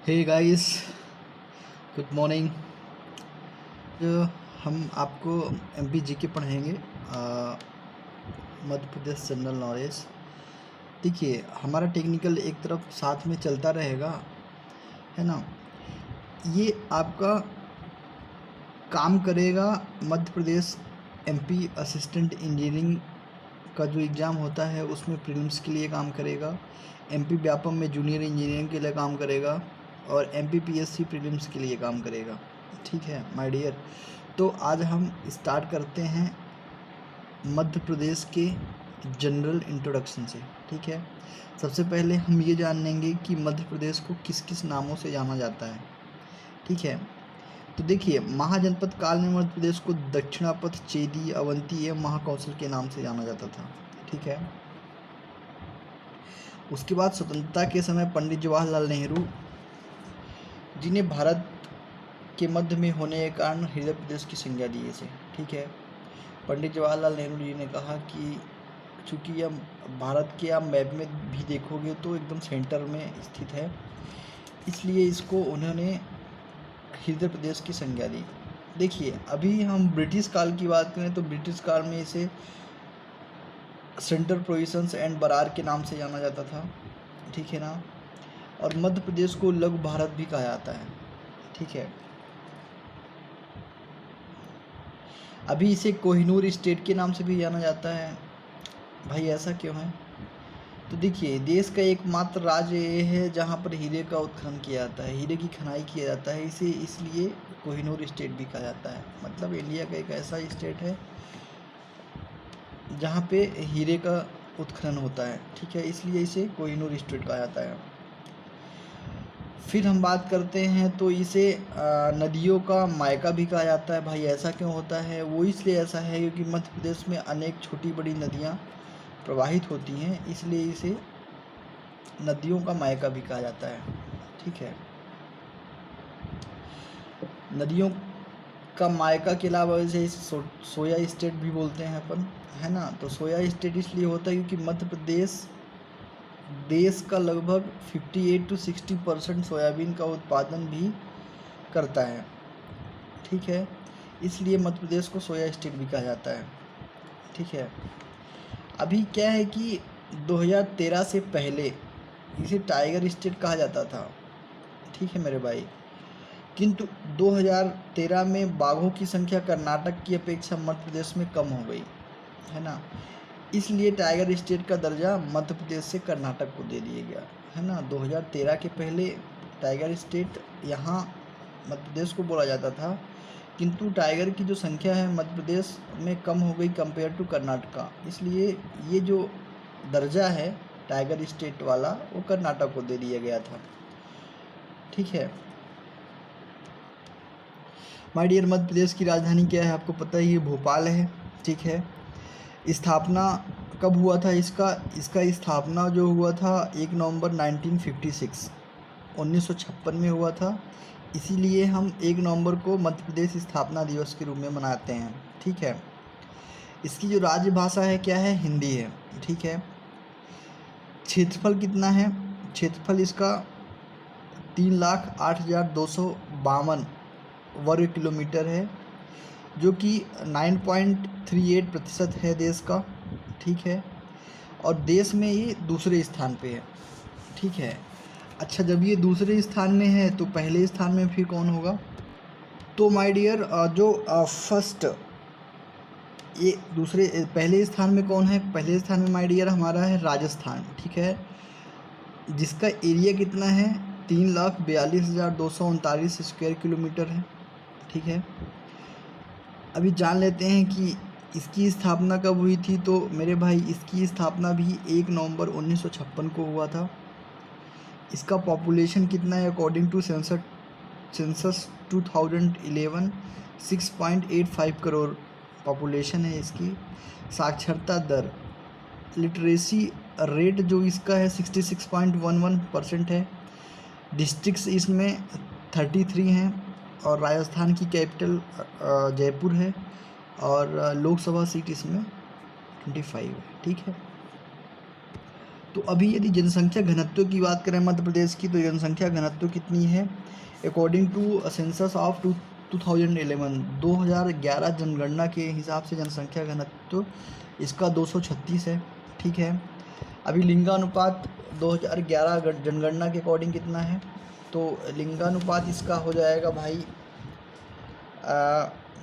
Hey guys, good morning. जो हम आपको एमपी जीके पढ़ाएंगे, मध्य प्रदेश जनरल नॉलेज। देखिए, हमारा टेक्निकल एक तरफ साथ में चलता रहेगा, है ना। ये आपका काम करेगा Madhya Pradesh MP assistant engineering का जो एग्ज़ाम होता है उसमें प्रीलिम्स के लिए काम करेगा। एमपी व्यापम में जूनियर इंजीनियरिंग के लिए काम करेगा और एमपी पीएससी प्रीलिम्स के लिए काम करेगा। ठीक है माय डियर। तो आज हम स्टार्ट करते हैं मध्य प्रदेश के जनरल इंट्रोडक्शन से। ठीक है, सबसे पहले हम ये जान लेंगे कि मध्य प्रदेश को किस किस नामों से जाना जाता है। ठीक है, तो देखिए, महाजनपद काल में मध्य प्रदेश को दक्षिणापथ, चेदी, अवंती एवं महाकौशल के नाम से जाना जाता था। ठीक है, उसके बाद स्वतंत्रता के समय पंडित जवाहरलाल नेहरू जी ने भारत के मध्य में होने के कारण हृदय प्रदेश की संज्ञा दी इसे। ठीक है, पंडित जवाहरलाल नेहरू जी ने कहा कि चूँकि यह भारत के आप मैप में भी देखोगे तो एकदम सेंटर में स्थित है, इसलिए इसको उन्होंने हृदय प्रदेश की संज्ञा दी। देखिए, अभी हम ब्रिटिश काल की बात करें तो ब्रिटिश काल में इसे सेंट्रल प्रोविंस एंड बरार के नाम से जाना जाता था। ठीक है ना, और मध्य प्रदेश को लघु भारत भी कहा जाता है। ठीक है, अभी इसे कोहिनूर स्टेट के नाम से भी जाना जाता है। भाई ऐसा क्यों है? तो देखिए, देश का एकमात्र राज्य ये है जहाँ पर हीरे का उत्खनन किया जाता है, हीरे की खनाई किया जाता है, इसे इसलिए कोहिनूर स्टेट भी कहा जाता है। मतलब इंडिया का एक ऐसा स्टेट है जहाँ पे हीरे का उत्खनन होता है। ठीक है, इसलिए इसे कोहिनूर स्टेट कहा जाता है। फिर हम बात करते हैं तो इसे नदियों का मायका भी कहा जाता है। भाई ऐसा क्यों होता है? वो इसलिए ऐसा है क्योंकि मध्य प्रदेश में अनेक छोटी बड़ी नदियाँ प्रवाहित होती हैं, इसलिए इसे नदियों का मायका भी कहा जाता है। ठीक है, नदियों का मायका के अलावा इसे सोया स्टेट भी बोलते हैं अपन, है ना। तो सोया स्टेट इसलिए होता है क्योंकि मध्य प्रदेश देश का लगभग 58 to 60% सोयाबीन का उत्पादन भी करता है। ठीक है, इसलिए मध्य प्रदेश को सोया स्टेट भी कहा जाता है। ठीक है, अभी क्या है कि 2013 से पहले इसे टाइगर स्टेट कहा जाता था। ठीक है मेरे भाई, किंतु 2013 में बाघों की संख्या कर्नाटक की अपेक्षा मध्य प्रदेश में कम हो गई, है ना। इसलिए टाइगर स्टेट का दर्जा मध्य प्रदेश से कर्नाटक को दे दिया गया, है ना। 2013 के पहले टाइगर स्टेट यहाँ मध्य प्रदेश को बोला जाता था, किंतु टाइगर की जो संख्या है मध्य प्रदेश में कम हो गई कंपेयर टू कर्नाटका, इसलिए ये जो दर्जा है टाइगर स्टेट वाला वो कर्नाटक को दे दिया गया था। ठीक है माय डियर, मध्य प्रदेश की राजधानी क्या है आपको पता ही है, भोपाल है। ठीक है, स्थापना कब हुआ था इसका स्थापना जो हुआ था 1 नवंबर 1956 में हुआ था, इसीलिए हम 1 नवंबर को मध्य प्रदेश स्थापना दिवस के रूप में मनाते हैं। ठीक है, इसकी जो राजभाषा है क्या है, हिंदी है। ठीक है, क्षेत्रफल कितना है? क्षेत्रफल इसका 3,08,252 वर्ग किलोमीटर है, जो कि 9.38% है देश का। ठीक है, और देश में ये दूसरे स्थान पे है। ठीक है, अच्छा, जब ये दूसरे स्थान में है तो पहले स्थान में फिर कौन होगा? तो माय डियर, जो फर्स्ट ये दूसरे पहले स्थान में कौन है? पहले स्थान में माय डियर हमारा है राजस्थान। ठीक है, जिसका एरिया कितना है? 3,42,239 स्क्वायर किलोमीटर है। ठीक है, अभी जान लेते हैं कि इसकी स्थापना कब हुई थी। तो मेरे भाई, इसकी स्थापना भी 1 नवंबर 1956 को हुआ था। इसका पॉपुलेशन कितना है? According to census 2011 6.85 crore population है इसकी। साक्षरता दर, लिटरेसी रेट जो इसका है 66.11% है। डिस्ट्रिक्ट्स इसमें 33 हैं और राजस्थान की कैपिटल जयपुर है और लोकसभा सीट इसमें 25 है। ठीक है, तो अभी यदि जनसंख्या घनत्व की बात करें मध्य प्रदेश की, तो जनसंख्या घनत्व कितनी है? अकॉर्डिंग टू सेंसस ऑफ 2011 2011 जनगणना के हिसाब से जनसंख्या घनत्व इसका 236 है। ठीक है, अभी लिंगानुपात 2011 जनगणना के अकॉर्डिंग कितना है? तो लिंगानुपात इसका हो जाएगा भाई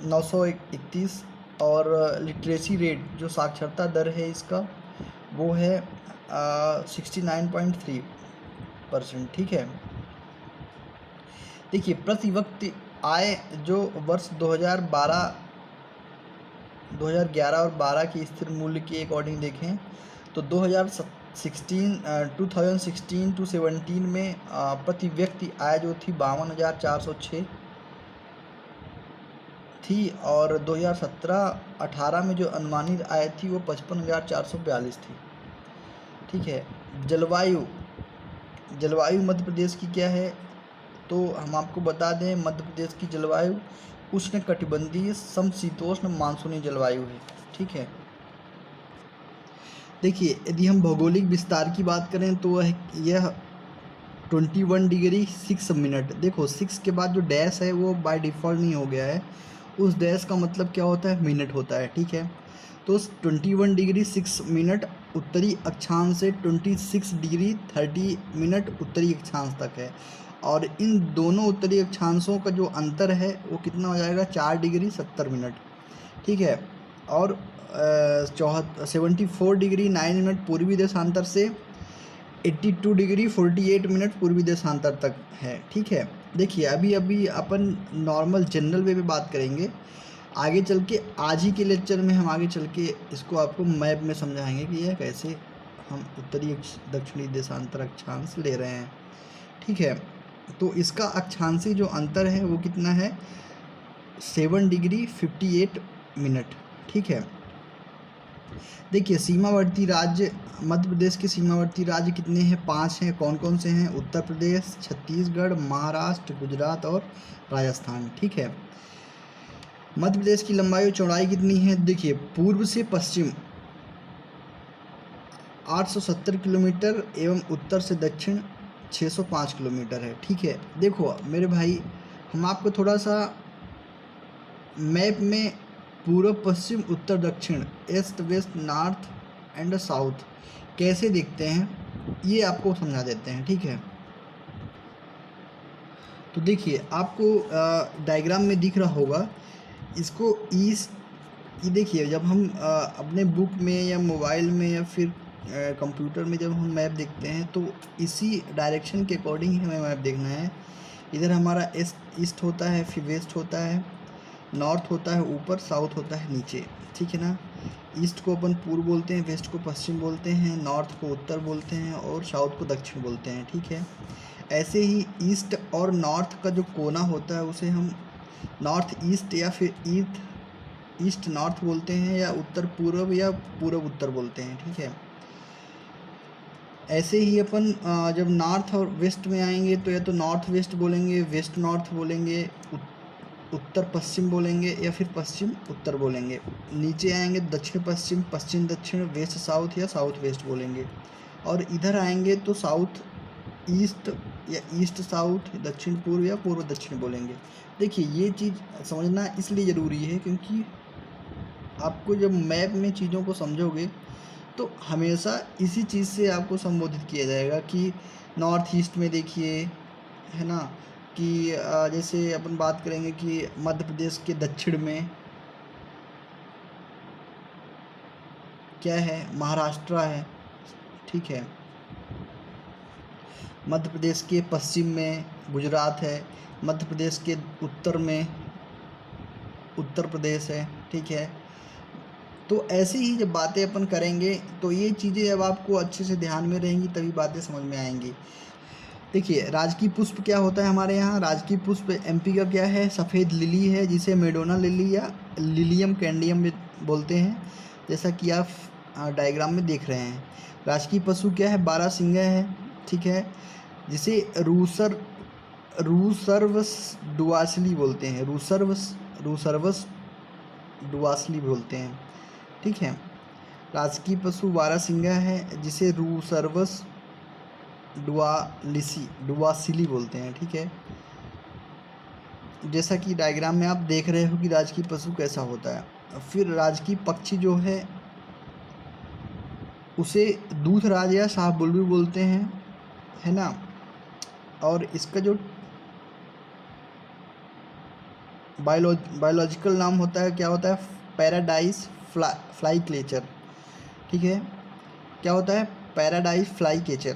931। और लिटरेसी रेट जो साक्षरता दर है इसका वो है 69.3%। ठीक है, देखिए प्रति व्यक्ति आय जो वर्ष 2011 और 12 की स्थिर मूल्य के अकॉर्डिंग देखें तो 2016 टू 17 में प्रति व्यक्ति आय जो थी 52,406 थी, और 2017-18 में जो अनुमानित आय थी वो 55,442 थी। ठीक है, जलवायु मध्य प्रदेश की क्या है? तो हम आपको बता दें मध्य प्रदेश की जलवायु उष्णकटिबंधीय समशीतोष्ण मानसूनी जलवायु है। ठीक है, देखिए यदि हम भौगोलिक विस्तार की बात करें तो यह 21 डिग्री 6 मिनट, देखो 6 के बाद जो डैश है वो बाय डिफ़ॉल्ट नहीं हो गया है, उस डैश का मतलब क्या होता है? मिनट होता है। ठीक है, तो 21 डिग्री 6 मिनट उत्तरी अक्षांश से 26 डिग्री 30 मिनट उत्तरी अक्षांश तक है, और इन दोनों उत्तरी अक्षांशों का जो अंतर है वो कितना हो जाएगा? 4 डिग्री 70 मिनट। ठीक है, और 74 डिग्री 9 मिनट पूर्वी देशांतर से 82 डिग्री 48 मिनट पूर्वी देशांतर तक है। ठीक है, देखिए अभी अपन नॉर्मल जनरल वे में बात करेंगे, आगे चल के आज ही के लेक्चर में हम आगे चल के इसको आपको मैप में समझाएंगे कि यह कैसे हम उत्तरी दक्षिणी देशांतर अक्षांश ले रहे हैं। ठीक है, तो इसका अक्षांशी जो अंतर है वो कितना है? 7 डिग्री 58 मिनट। ठीक है, देखिए सीमावर्ती राज्य मध्य प्रदेश के सीमावर्ती राज्य कितने हैं? 5 हैं। कौन कौन से हैं? उत्तर प्रदेश, छत्तीसगढ़, महाराष्ट्र, गुजरात और राजस्थान। ठीक है, मध्य प्रदेश की लंबाई और चौड़ाई कितनी है? देखिए पूर्व से पश्चिम 870 किलोमीटर एवं उत्तर से दक्षिण 605 किलोमीटर है। ठीक है, देखो मेरे भाई हम आपको थोड़ा सा मैप में पूर्व पश्चिम उत्तर दक्षिण east west north and south कैसे देखते हैं ये आपको समझा देते हैं। ठीक है, तो देखिए आपको डायग्राम में दिख रहा होगा इसको ईस्ट, ये देखिए जब हम अपने बुक में या मोबाइल में या फिर कंप्यूटर में जब हम मैप देखते हैं तो इसी डायरेक्शन के अकॉर्डिंग ही हमें मैप देखना है। इधर हमारा ईस्ट होता है, फिर वेस्ट होता है, नॉर्थ होता है ऊपर, साउथ होता है नीचे। ठीक है ना, ईस्ट को अपन पूर्व बोलते हैं, वेस्ट को पश्चिम बोलते हैं, नॉर्थ को उत्तर बोलते हैं और साउथ को दक्षिण बोलते हैं। ठीक है, ऐसे ही ईस्ट और नॉर्थ का जो कोना होता है उसे हम नॉर्थ ईस्ट या फिर ईस्ट नॉर्थ बोलते हैं, या उत्तर पूर्व या पूर्व उत्तर बोलते हैं। ठीक है, ऐसे ही अपन जब नॉर्थ और वेस्ट में आएंगे तो या तो नॉर्थ वेस्ट बोलेंगे, वेस्ट नॉर्थ बोलेंगे, उत्तर पश्चिम बोलेंगे या फिर पश्चिम उत्तर बोलेंगे। नीचे आएंगे दक्षिण पश्चिम, पश्चिम दक्षिण, वेस्ट साउथ या साउथ वेस्ट बोलेंगे। और इधर आएंगे तो साउथ ईस्ट या ईस्ट साउथ, दक्षिण पूर्व या पूर्व दक्षिण बोलेंगे। देखिए ये चीज़ समझना इसलिए ज़रूरी है क्योंकि आपको जब मैप में चीज़ों को समझोगे तो हमेशा इसी चीज़ से आपको संबोधित किया जाएगा कि नॉर्थ ईस्ट में देखिए, है ना, कि जैसे अपन बात करेंगे कि मध्य प्रदेश के दक्षिण में क्या है? महाराष्ट्र है। ठीक है, मध्य प्रदेश के पश्चिम में गुजरात है, मध्य प्रदेश के उत्तर में उत्तर प्रदेश है। ठीक है, तो ऐसे ही जब बातें अपन करेंगे तो ये चीज़ें अब आपको अच्छे से ध्यान में रहेंगी तभी बातें समझ में आएंगी। देखिए राजकीय पुष्प क्या होता है हमारे यहाँ? राजकीय पुष्प एमपी का क्या है? सफ़ेद लिली है, जिसे मेडोना लिली या लिलियम कैंडियम बोलते हैं, जैसा कि आप डायग्राम में देख रहे हैं। राजकीय पशु क्या है? बारहसिंगा है। ठीक है, जिसे रूसर्वस डुआसली बोलते हैं, रूसर्वस डुआसली बोलते हैं। ठीक है, राजकीय पशु बारहसिंगा है, जिसे रूसर्वस डुआसिली बोलते हैं। ठीक है, जैसा कि डायग्राम में आप देख रहे हो कि राजकीय पशु कैसा होता है। फिर राजकीय पक्षी जो है उसे दूधराज या शाहबुलबुल भी बोलते हैं, है ना। और इसका जो बायोलॉजिकल नाम होता है, क्या होता है, पैराडाइज फ्लाई क्लेचर। ठीक है, क्या होता है, पैराडाइज फ्लाई कैचर।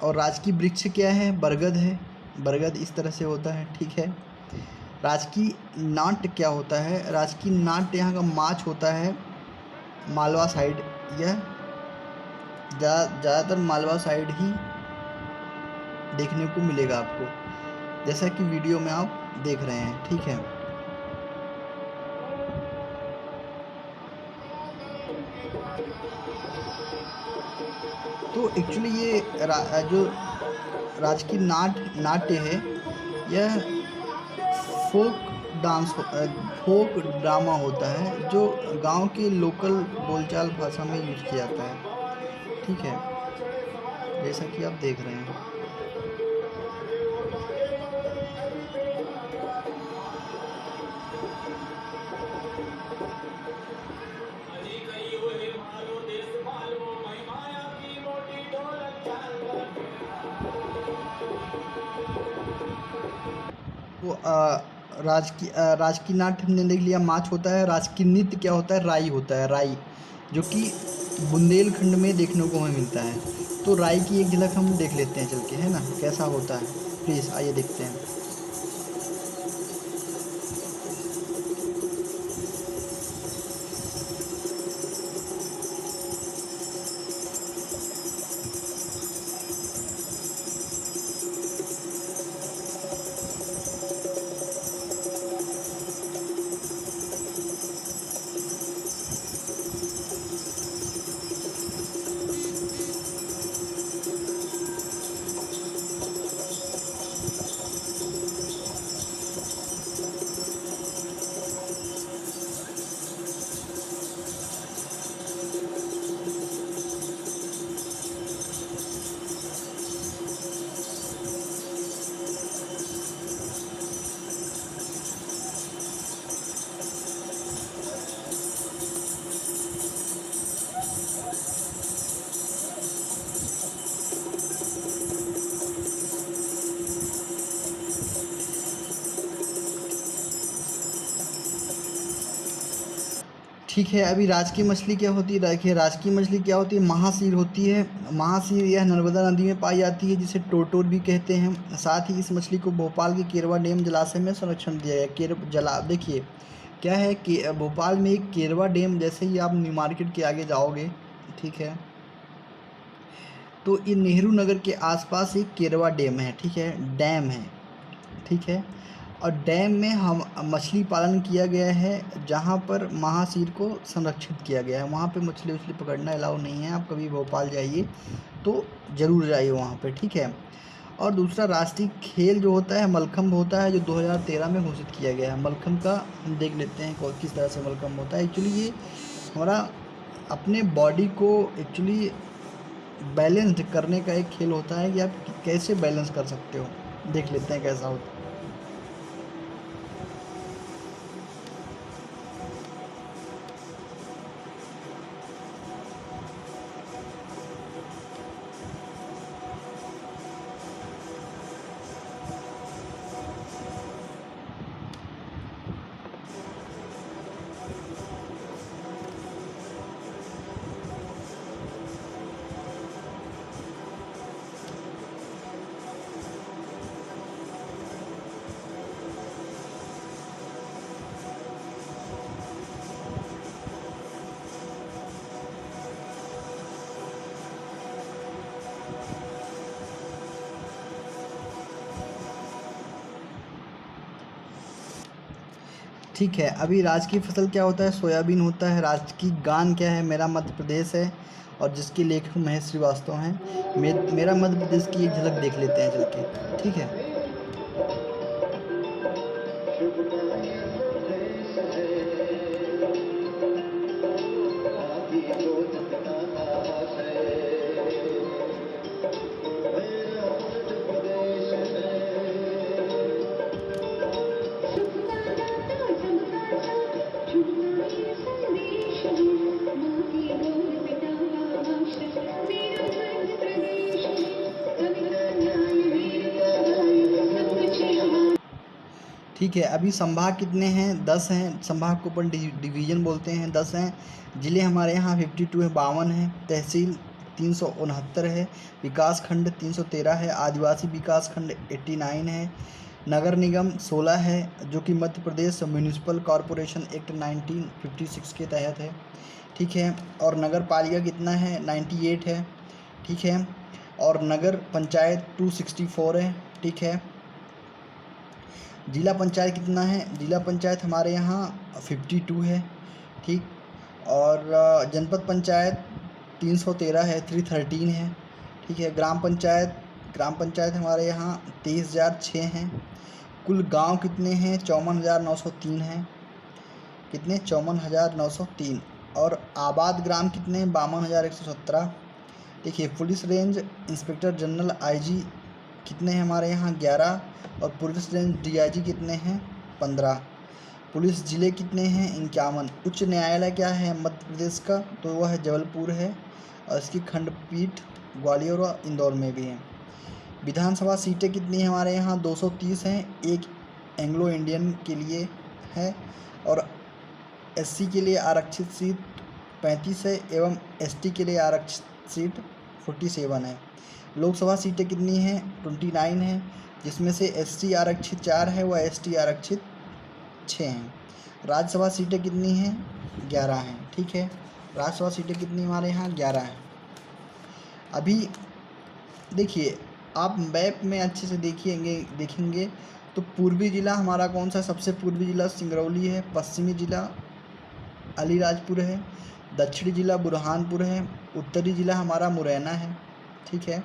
और राजकीय वृक्ष क्या है, बरगद है, बरगद इस तरह से होता है। ठीक है, राजकीय नाट्य क्या होता है, राजकीय नाट्य यहाँ का माच होता है, मालवा साइड। यह ज़्यादातर मालवा साइड ही देखने को मिलेगा आपको, जैसा कि वीडियो में आप देख रहे हैं। ठीक है, तो एक्चुअली ये जो राजकीय नाट्य है, यह फोक फोक ड्रामा होता है, जो गांव के लोकल बोलचाल भाषा में यूज किया जाता है। ठीक है, जैसा कि आप देख रहे हैं। तो राजकीय नाट्य हमने देख लिया, माच होता है। राजकीय नृत्य क्या होता है, राई होता है, राई, जो कि बुंदेलखंड में देखने को हमें मिलता है। तो राई की एक झलक हम देख लेते हैं चल के, है ना, कैसा होता है। प्लीज़ आइए देखते हैं। ठीक है, अभी राजकीय मछली क्या होती है, देखिए राजकीय मछली क्या होती है, महासीर होती है। महासीर यह नर्मदा नदी में पाई जाती है, जिसे टोटोर भी कहते हैं। साथ ही इस मछली को भोपाल के केरवा डैम जलाशय में संरक्षण दिया गया। देखिए क्या है कि भोपाल में एक केरवा डैम, जैसे ही आप न्यू मार्केट के आगे जाओगे, ठीक है, तो ये नेहरू नगर के आसपास एक केरवा डैम है। ठीक है, डैम है। ठीक है, और डैम में हम मछली पालन किया गया है, जहाँ पर महासीर को संरक्षित किया गया है। वहाँ पे मछली उछली पकड़ना अलाउ नहीं है। आप कभी भोपाल जाइए तो ज़रूर जाइए वहाँ पे। ठीक है, और दूसरा राष्ट्रीय खेल जो होता है मलखम्ब होता है, जो 2013 में घोषित किया गया है। मलखम्ब का हम देख लेते हैं किस तरह से मलखम्ब होता है। एक्चुअली ये हमारा अपने बॉडी को एक्चुअली बैलेंस्ड करने का एक खेल होता है, कि आप कैसे बैलेंस कर सकते हो। देख लेते हैं कैसा होता है। ठीक है, अभी राज की फसल क्या होता है, सोयाबीन होता है। राज की गान क्या है, मेरा मध्य प्रदेश है, और जिसके लेखक महेश श्रीवास्तव हैं। मेरा मध्य प्रदेश की एक झलक देख लेते हैं चल के। ठीक है, ठीक है। अभी संभाग कितने हैं? 10 हैं। संभाग को अपन डिवीज़न बोलते हैं, 10 हैं। ज़िले हमारे यहाँ 52 है, 52 है। तहसील 369 है। विकास खंड 313 है। आदिवासी विकास खंड 89 है। नगर निगम 16 है, जो कि Madhya Pradesh municipal corporation act 1956 के तहत है। ठीक है। और नगर पालिका कितना है? 98 है। ठीक है। और नगर पंचायत 264 है। ठीक है। जिला पंचायत कितना है? जिला पंचायत हमारे यहाँ 52 है। ठीक। और जनपद पंचायत 313 है, 313 है। ठीक है। ग्राम पंचायत हमारे यहाँ 23,006 हैं। कुल गांव कितने हैं? 54,903 हैं। कितने? 54,903। और आबाद ग्राम कितने हैं? 52,117। देखिए, police range inspector general IG कितने हैं हमारे यहाँ? 11। और पुलिस रेंज डीआईजी कितने हैं? 15। पुलिस ज़िले कितने हैं? 51। उच्च न्यायालय क्या है मध्य प्रदेश का? तो वह है जबलपुर है, और इसकी खंडपीठ ग्वालियर और इंदौर में भी है। विधानसभा सीटें कितनी हैं हमारे यहाँ? 230 हैं। एक एंग्लो इंडियन के लिए है, और एससी के लिए आरक्षित सीट 35 है, एवं एसटी के लिए आरक्षित सीट 47 है। लोकसभा सीटें कितनी हैं? 29 हैं, जिसमें से एससी आरक्षित 4 है व एसटी आरक्षित 6 हैं। राज्यसभा सीटें कितनी हैं? 11 हैं। ठीक है। राज्यसभा सीटें कितनी हमारे यहाँ? 11 हैं। अभी देखिए, आप मैप में अच्छे से देखेंगे तो पूर्वी जिला हमारा कौन सा? सबसे पूर्वी जिला सिंगरौली है। पश्चिमी जिला अलीराजपुर है। दक्षिणी जिला बुरहानपुर है। उत्तरी जिला हमारा मुरैना है। ठीक है।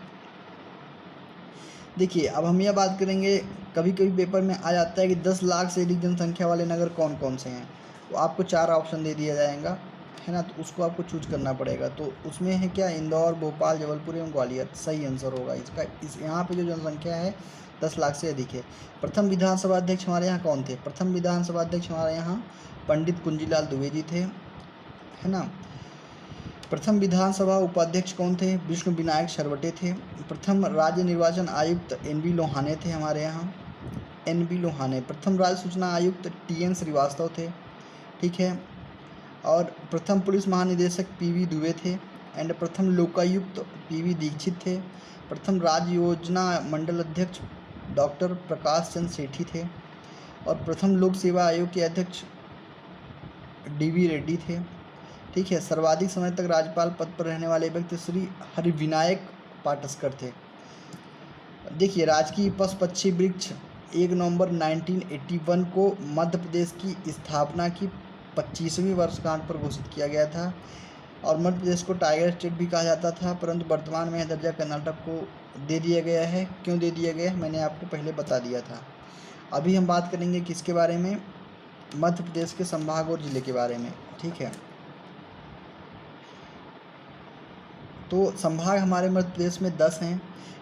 देखिए, अब हम यह बात करेंगे, कभी कभी पेपर में आ जाता है कि 10 लाख से अधिक जनसंख्या वाले नगर कौन कौन से हैं। तो आपको 4 ऑप्शन दे दिया जाएगा, है ना। तो उसको आपको चूज करना पड़ेगा। तो उसमें है क्या? इंदौर, भोपाल, जबलपुर एवं ग्वालियर सही आंसर होगा इसका। यहाँ पे जो जनसंख्या है 10 लाख से अधिक है। प्रथम विधानसभा अध्यक्ष हमारे यहाँ कौन थे? प्रथम विधानसभा अध्यक्ष हमारे यहाँ पंडित कुंजीलाल दुबे जी थे, है ना। प्रथम विधानसभा उपाध्यक्ष कौन थे? विष्णु विनायक शरवटे थे। प्रथम राज्य निर्वाचन आयुक्त एनबी लोहाने थे हमारे यहाँ, एनबी लोहाने। प्रथम राज्य सूचना आयुक्त टीएन श्रीवास्तव थे। ठीक है। और प्रथम पुलिस महानिदेशक पीवी दुबे थे। एंड प्रथम लोकायुक्त पीवी दीक्षित थे। प्रथम राज्य योजना मंडल अध्यक्ष डॉक्टर प्रकाश चंद्र सेठी थे। और प्रथम लोक सेवा आयोग के अध्यक्ष डीवी रेड्डी थे। ठीक है। सर्वाधिक समय तक राज्यपाल पद पर रहने वाले व्यक्ति श्री हरिविनायक पाटस्कर थे। देखिए, राजकीय पशु-पक्षी वृक्ष 1 नवंबर 1981 को मध्य प्रदेश की स्थापना की 25वीं वर्षगांठ पर घोषित किया गया था, और मध्य प्रदेश को टाइगर स्टेट भी कहा जाता था, परंतु वर्तमान में यह दर्जा कर्नाटक को दे दिया गया है। क्यों दे दिया गया है, मैंने आपको पहले बता दिया था। अभी हम बात करेंगे किसके बारे में? मध्य प्रदेश के संभाग और ज़िले के बारे में। ठीक है। तो संभाग हमारे मध्य प्रदेश में 10 हैं।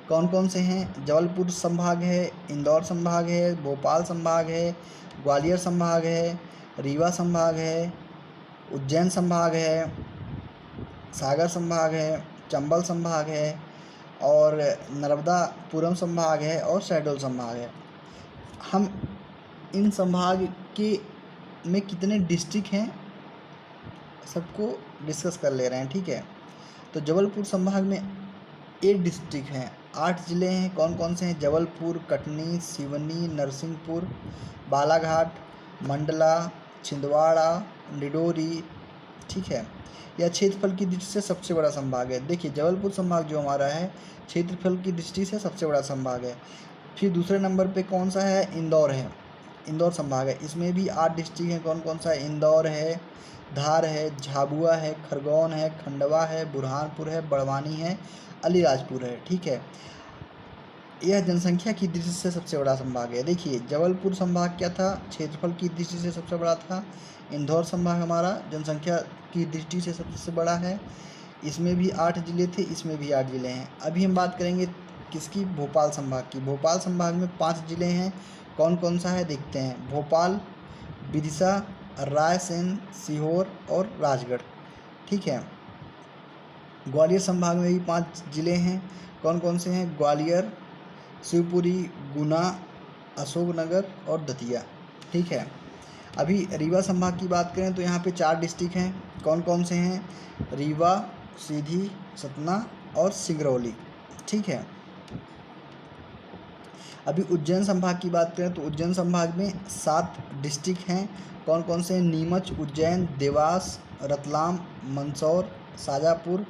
कौन कौन से हैं? जबलपुर संभाग है, इंदौर संभाग है, भोपाल संभाग है, ग्वालियर संभाग है, रीवा संभाग है, उज्जैन संभाग है, सागर संभाग है, चंबल संभाग है, और नर्मदापुरम संभाग है, और शहडोल संभाग है। हम इन संभाग के में कितने डिस्ट्रिक्ट हैं सबको डिस्कस कर ले रहे हैं। ठीक है। तो जबलपुर संभाग में 8 डिस्ट्रिक्ट हैं, 8 ज़िले हैं। कौन कौन से हैं? जबलपुर, कटनी, सिवनी, नरसिंहपुर, बालाघाट, मंडला, छिंदवाड़ा, निडोरी। ठीक है। यह क्षेत्रफल की दृष्टि से सबसे बड़ा संभाग है। देखिए, जबलपुर संभाग जो हमारा है क्षेत्रफल की दृष्टि से सबसे बड़ा संभाग है। फिर दूसरे नंबर पे कौन सा है? इंदौर है, इंदौर संभाग है। इसमें भी 8 डिस्ट्रिक्ट हैं। कौन कौन सा है? इंदौर है, धार है, झाबुआ है, खरगोन है, खंडवा है, बुरहानपुर है, बड़वानी है, अलीराजपुर है। ठीक है। यह जनसंख्या की दृष्टि से सबसे बड़ा संभाग है। देखिए, जबलपुर संभाग क्या था? क्षेत्रफल की दृष्टि से सबसे बड़ा था। इंदौर संभाग हमारा जनसंख्या की दृष्टि से सबसे बड़ा है। इसमें भी 8 ज़िले थे, इसमें भी 8 ज़िले हैं। अभी हम बात करेंगे किसकी? भोपाल संभाग की। भोपाल संभाग में 5 ज़िले हैं। कौन कौन सा है देखते हैं। भोपाल, विदिशा, रायसेन, सीहोर और राजगढ़। ठीक है। ग्वालियर संभाग में भी 5 ज़िले हैं। कौन कौन से हैं? ग्वालियर, शिवपुरी, गुना, अशोकनगर और दतिया। ठीक है। अभी रीवा संभाग की बात करें तो यहाँ पे 4 डिस्ट्रिक्ट हैं। कौन कौन से हैं? रीवा, सीधी, सतना और सिंगरौली। ठीक है। अभी उज्जैन संभाग की बात करें तो उज्जैन संभाग में 7 डिस्ट्रिक्ट हैं। कौन कौन से हैं? नीमच, उज्जैन, देवास, रतलाम, मंदसौर, शाजापुर,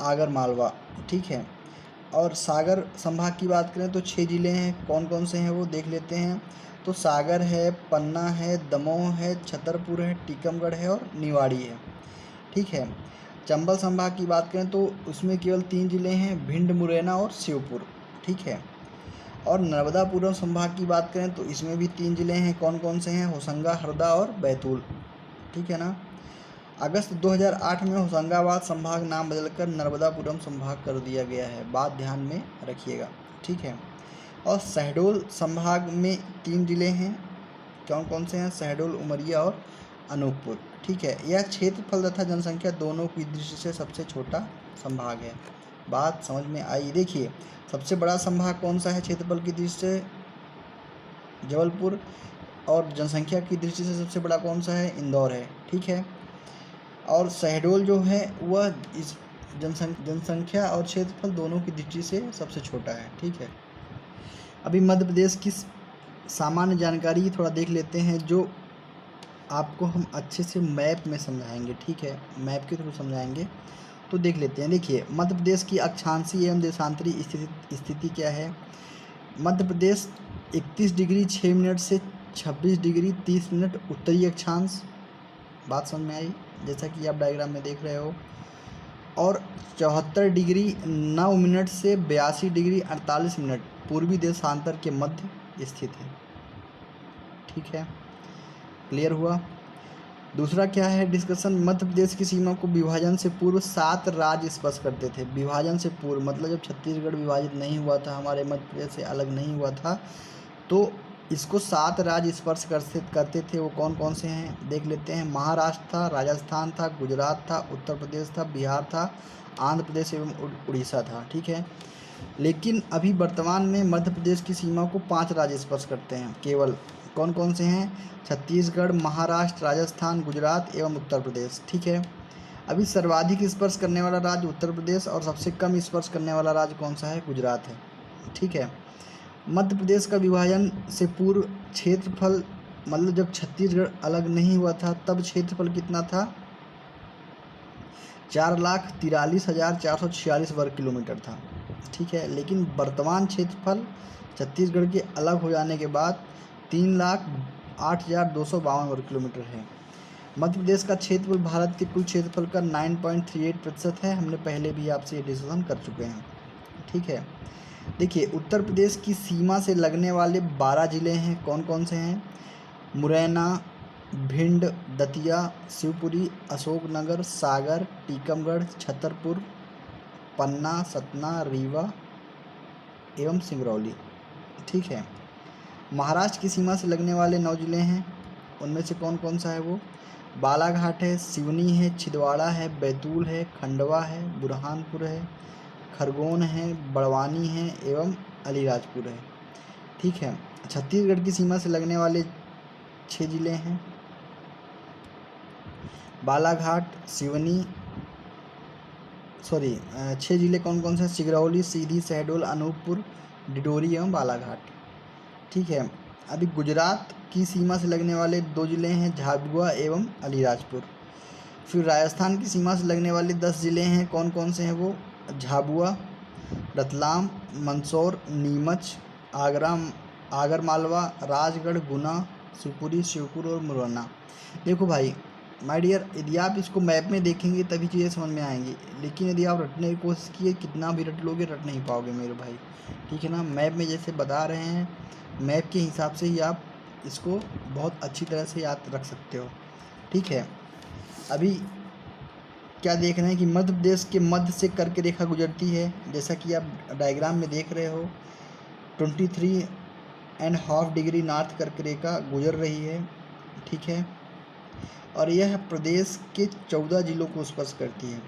आगर मालवा। ठीक है। और सागर संभाग की बात करें तो 6 ज़िले हैं। कौन कौन से हैं वो देख लेते हैं। तो सागर है, पन्ना है, दमोह है, छतरपुर है, टीकमगढ़ है और निवाड़ी है। ठीक है। चंबल संभाग की बात करें तो उसमें केवल 3 ज़िले हैं, भिंड, मुरैना और श्योपुर। ठीक है। और नर्मदापुरम संभाग की बात करें तो इसमें भी 3 ज़िले हैं। कौन कौन से हैं? होशंगा, हरदा और बैतूल। ठीक है ना। अगस्त 2008 में होशंगाबाद संभाग नाम बदलकर नर्मदापुरम संभाग कर दिया गया है, बात ध्यान में रखिएगा। ठीक है। और शहडोल संभाग में 3 ज़िले हैं। कौन कौन से हैं? शहडोल, उमरिया और अनूपपुर। ठीक है। यह क्षेत्रफल तथा जनसंख्या दोनों की दृष्टि से सबसे छोटा संभाग है। बात समझ में आई? देखिए, सबसे बड़ा संभाग कौन सा है क्षेत्रफल की दृष्टि से? जबलपुर। और जनसंख्या की दृष्टि से सबसे बड़ा कौन सा है? इंदौर है। ठीक है। और शहडोल जो है वह इस जनसंख्या और क्षेत्रफल दोनों की दृष्टि से सबसे छोटा है। ठीक है। अभी मध्य प्रदेश की सामान्य जानकारी थोड़ा देख लेते हैं, जो आपको हम अच्छे से मैप में समझाएंगे। ठीक है, मैप के थ्रू समझाएंगे, तो देख लेते हैं। देखिए, मध्य प्रदेश की अक्षांशीय एवं देशांतरी स्थिति क्या है। मध्य प्रदेश 31 डिग्री 6 मिनट से 26 डिग्री 30 मिनट उत्तरी अक्षांश, बात समझ में आई, जैसा कि आप डायग्राम में देख रहे हो। और 74 डिग्री 9 मिनट से 82 डिग्री 48 मिनट पूर्वी देशांतर के मध्य स्थित है। ठीक है, क्लियर हुआ। दूसरा क्या है डिस्कशन? मध्य प्रदेश की सीमा को विभाजन से पूर्व 7 राज्य स्पर्श करते थे। विभाजन से पूर्व मतलब जब छत्तीसगढ़ विभाजित नहीं हुआ था, हमारे मध्य प्रदेश से अलग नहीं हुआ था, तो इसको 7 राज्य स्पर्श करते थे। वो कौन कौन से हैं देख लेते हैं। महाराष्ट्र था, राजस्थान था, गुजरात था, उत्तर प्रदेश था, बिहार था, आंध्र प्रदेश एवं उड़ीसा था। ठीक है। लेकिन अभी वर्तमान में मध्य प्रदेश की सीमा को 5 राज्य स्पर्श करते हैं केवल। कौन कौन से हैं? छत्तीसगढ़, महाराष्ट्र, राजस्थान, गुजरात एवं उत्तर प्रदेश। ठीक है। अभी सर्वाधिक स्पर्श करने वाला राज्य उत्तर प्रदेश और सबसे कम स्पर्श करने वाला राज्य कौन सा है? गुजरात है। ठीक है। मध्य प्रदेश का विभाजन से पूर्व क्षेत्रफल मतलब जब छत्तीसगढ़ अलग नहीं हुआ था तब क्षेत्रफल कितना था? 4,43,446 वर्ग किलोमीटर था। ठीक है। लेकिन वर्तमान क्षेत्रफल छत्तीसगढ़ के अलग हो जाने के बाद 3,08,252 वर्ग किलोमीटर है। मध्य प्रदेश का क्षेत्रफल भारत के कुल क्षेत्रफल का 9.38% है। हमने पहले भी आपसे ये डिस्कशन कर चुके हैं। ठीक है। देखिए, उत्तर प्रदेश की सीमा से लगने वाले 12 ज़िले हैं। कौन कौन से हैं? मुरैना, भिंड, दतिया, शिवपुरी, अशोकनगर, सागर, टीकमगढ़, छतरपुर, पन्ना, सतना, रीवा एवं सिंगरौली। ठीक है। महाराष्ट्र की सीमा से लगने वाले 9 ज़िले हैं। उनमें से कौन कौन सा है वो? बालाघाट है, सिवनी है, छिंदवाड़ा है, बैतूल है, खंडवा है, बुरहानपुर है, खरगोन है, बड़वानी है एवं अलीराजपुर है। ठीक है। छत्तीसगढ़ की सीमा से लगने वाले 6 ज़िले हैं। बालाघाट, सिवनी, 6 ज़िले कौन कौन से हैं? सिंगरौली, सीधी, शहडोल, अनूपपुर, डिडोरी एवं बालाघाट। ठीक है। अभी गुजरात की सीमा से लगने वाले 2 ज़िले हैं, झाबुआ एवं अलीराजपुर। फिर राजस्थान की सीमा से लगने वाले 10 ज़िले हैं। कौन कौन से हैं वो? झाबुआ, रतलाम, मंदसौर, नीमच, आगर मालवा, राजगढ़, गुना, शिवपुरी, श्योपुर और मुरैना। देखो भाई माय डियर, यदि आप इसको मैप में देखेंगे तभी चीज़ें समझ में आएंगी, लेकिन यदि आप रटने की कोशिश किए कितना भी रट लोगे रट नहीं पाओगे मेरे भाई। ठीक है ना। मैप में जैसे बता रहे हैं, मैप के हिसाब से ही आप इसको बहुत अच्छी तरह से याद रख सकते हो। ठीक है। अभी क्या देख रहे हैं कि मध्य प्रदेश के मध्य से कर्क रेखा गुजरती है, जैसा कि आप डायग्राम में देख रहे हो। 23.5 डिग्री नॉर्थ कर्क रेखा गुजर रही है। ठीक है। और यह प्रदेश के 14 जिलों को स्पर्श करती है।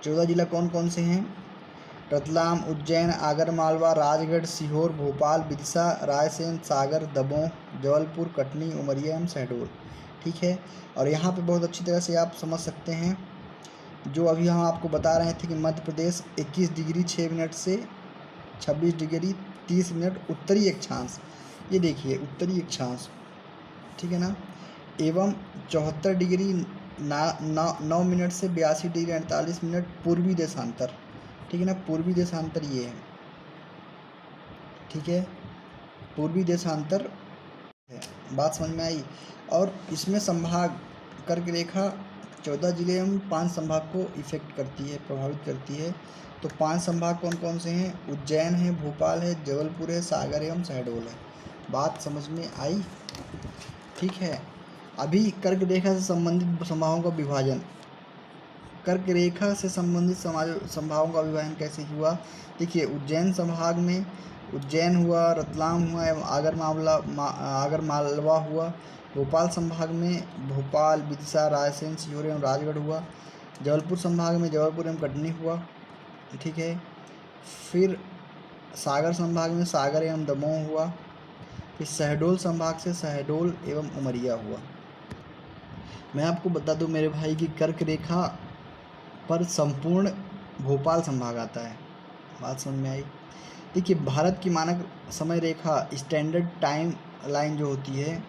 14 जिला कौन कौन से हैं? रतलाम, उज्जैन, आगरमालवा, राजगढ़, सीहोर, भोपाल, विदिशा, रायसेन, सागर, दमोह, जबलपुर, कटनी, उमरिया एवं शहडोल। ठीक है, और यहाँ पे बहुत अच्छी तरह से आप समझ सकते हैं जो अभी हम आपको बता रहे थे कि मध्य प्रदेश 21 डिग्री 6 मिनट से 26 डिग्री 30 मिनट उत्तरी अक्षांश, ये देखिए उत्तरी अक्षांश, ठीक है ना, एवं 74 डिग्री 9 मिनट से 82 डिग्री 48 मिनट पूर्वी देशांतर, ठीक है ना, पूर्वी देशांतर ये है, ठीक है, पूर्वी देशांतर है। बात समझ में आई। और इसमें संभाग कर्क रेखा 14 जिले एवं 5 संभाग को इफेक्ट करती है, प्रभावित करती है। तो 5 संभाग कौन कौन से हैं? उज्जैन है, भोपाल है, जबलपुर है, सागर एवं शहडोल है। बात समझ में आई? ठीक है। अभी कर्क रेखा से संबंधित संभागों का विभाजन, कर्क रेखा से संबंधित संभागों का विभाजन कैसे हुआ? देखिए, उज्जैन संभाग में उज्जैन हुआ, रतलाम हुआ एवं आगरमालवा हुआ। भोपाल संभाग में भोपाल, विदिशा, रायसेन, सीहोर एवं राजगढ़ हुआ। जबलपुर संभाग में जबलपुर एवं कटनी हुआ, ठीक है। फिर सागर संभाग में सागर एवं दमोह हुआ। फिर शहडोल संभाग से शहडोल एवं उमरिया हुआ। मैं आपको बता दूं मेरे भाई की कर्क रेखा पर संपूर्ण भोपाल संभाग आता है। बात समझ में आई? देखिए, भारत की मानक समय रेखा स्टैंडर्ड टाइम लाइन जो होती है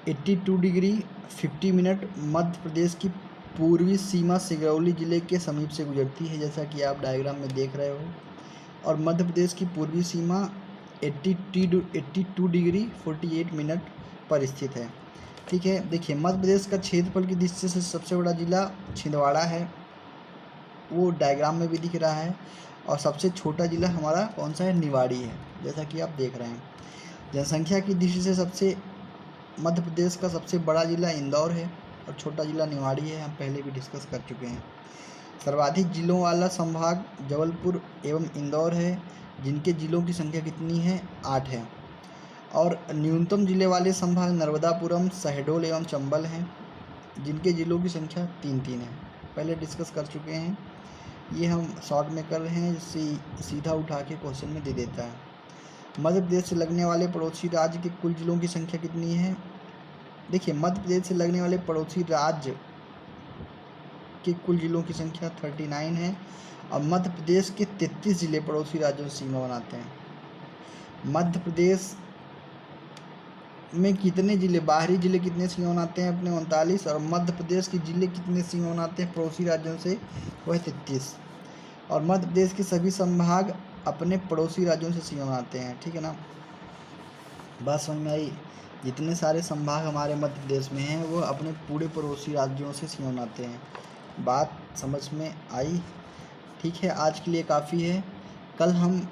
82 डिग्री 50 मिनट मध्य प्रदेश की पूर्वी सीमा सिगरौली जिले के समीप से गुजरती है, जैसा कि आप डायग्राम में देख रहे हो। और मध्य प्रदेश की पूर्वी सीमा 82 डिग्री 48 मिनट पर स्थित है, ठीक है। देखिए, मध्य प्रदेश का क्षेत्रफल की दृष्टि से सबसे बड़ा जिला छिंदवाड़ा है, वो डायग्राम में भी दिख रहा है। और सबसे छोटा जिला हमारा कौन सा है? निवाड़ी है, जैसा कि आप देख रहे हैं। जनसंख्या की दृष्टि से सबसे मध्य प्रदेश का सबसे बड़ा जिला इंदौर है और छोटा जिला निवाड़ी है, हम पहले भी डिस्कस कर चुके हैं। सर्वाधिक जिलों वाला संभाग जबलपुर एवं इंदौर है, जिनके जिलों की संख्या कितनी है? 8 है। और न्यूनतम जिले वाले संभाग नर्मदापुरम, शहडोल एवं चंबल हैं, जिनके जिलों की संख्या 3 है। पहले डिस्कस कर चुके हैं, ये हम शॉर्ट में कर रहे हैं, जिससे सीधा उठा के क्वेश्चन में दे देता है। मध्य प्रदेश से लगने वाले पड़ोसी राज्य के कुल जिलों की संख्या कितनी है? देखिए, मध्य प्रदेश से लगने वाले पड़ोसी राज्य के कुल जिलों की संख्या 39 है। और मध्य प्रदेश के 33 जिले पड़ोसी राज्यों से सीमा बनाते हैं। मध्य प्रदेश में कितने जिले, बाहरी जिले कितने सीमा बनाते हैं अपने? 39। और मध्य प्रदेश के जिले कितने सीमा बनाते हैं पड़ोसी राज्यों से? वह 33। और मध्य प्रदेश के सभी संभाग अपने पड़ोसी राज्यों से सीमा बनाते हैं, ठीक है ना। बात समझ में आई? जितने सारे संभाग हमारे मध्य प्रदेश में हैं वो अपने पूरे पड़ोसी राज्यों से सीमा बनाते हैं। बात समझ में आई? ठीक है, आज के लिए काफ़ी है। कल हम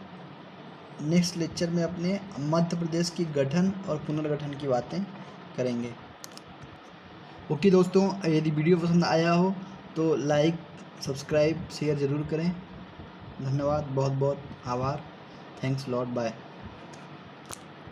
नेक्स्ट लेक्चर में अपने मध्य प्रदेश की गठन और पुनर्गठन की बातें करेंगे। ओके दोस्तों, यदि वीडियो पसंद आया हो तो लाइक, सब्सक्राइब, शेयर ज़रूर करें। धन्यवाद, बहुत बहुत आभार। Thanks lot, bye.